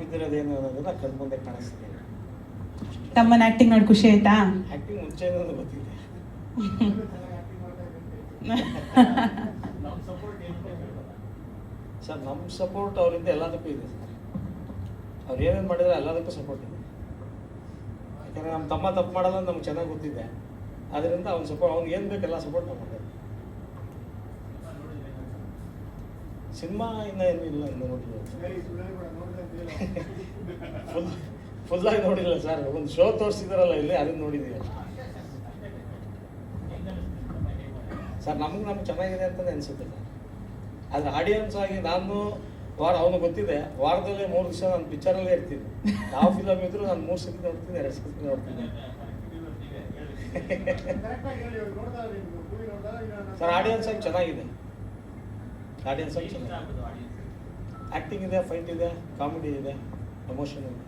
ಬಿದ್ದಿರೋದೇನು ಅನ್ನೋದನ್ನ ಕಣ್ಣು ಮುಂದೆ ಕಾಣಿಸ್ತೀನಿ. ತಮ್ಮನ ಆಕ್ಟಿಂಗ್ ನೋಡಿ ಖುಷಿ ಆಯ್ತಾ? ಆ್ಯಕ್ಟಿಂಗ್ ಮುಂಚೆ ಗೊತ್ತಿದೆ. ಸರ್ ನಮ್ಮ ಸಪೋರ್ಟ್ ಅವರಿಂದ ಎಲ್ಲದಕ್ಕೂ ಇದೆ ಸರ್. ಅವ್ರು ಏನೇನು ಮಾಡಿದ್ರೆ ಎಲ್ಲದಕ್ಕೂ ಸಪೋರ್ಟ್ ಇದೆ. ಯಾಕಂದರೆ ನಮ್ಮ ತಮ್ಮ ತಪ್ಪು ಮಾಡಲ್ಲ ಅಂತ ನಮ್ಗೆ ಚೆನ್ನಾಗಿ ಗೊತ್ತಿದೆ. ಅದರಿಂದ ಅವ್ನು ಸಪೋರ್ಟ್, ಅವ್ನಿಗೆ ಏನು ಬೇಕೆಲ್ಲ ಸಪೋರ್ಟ್ ನಾವು ಮಾಡೋದು. ಸಿನಿಮಾ ಇನ್ನೂ ಏನೂ ಇಲ್ಲ, ಇನ್ನು ನೋಡಿಲ್ಲ. ಫುಲ್ಲಾಗಿ ನೋಡಿಲ್ಲ ಸರ್. ಒಂದು ಶೋ ತೋರಿಸಿದಾರಲ್ಲ ಇಲ್ಲಿ, ಅದನ್ನು ನೋಡಿದ್ದೀವಿ ಸರ್. ನಮ್ಗೆ ಚೆನ್ನಾಗಿದೆ ಅಂತಲೇ ಅನಿಸುತ್ತೆ ಸರ್. ಆದರೆ ಆಡಿಯನ್ಸ್ ಆಗಿ ನಾನು ಅವನು ಗೊತ್ತಿದೆ, ವಾರದಲ್ಲೇ 3 ದಿವಸ ನಾನು ಪಿಕ್ಚರಲ್ಲೇ ಇರ್ತೀನಿ. ಯಾವ ಫಿಲಮ್ ಇದ್ರೂ ನಾನು 3 ಸತಿ ನೋಡ್ತೀನಿ, 2 ಸತಿ ನೋಡ್ತೀನಿ ಸರ್. ಆಡಿಯನ್ಸ್ ಆಗಿ ಚೆನ್ನಾಗಿದೆ. ಆಡಿಯನ್ಸ್ ಆಗಿ ಚೆನ್ನಾಗಿದೆ. ಆ್ಯಕ್ಟಿಂಗ್ ಇದೆ, ಫೈಟ್ ಇದೆ, ಕಾಮಿಡಿ ಇದೆ, ಎಮೋಷನ್ ಇದೆ.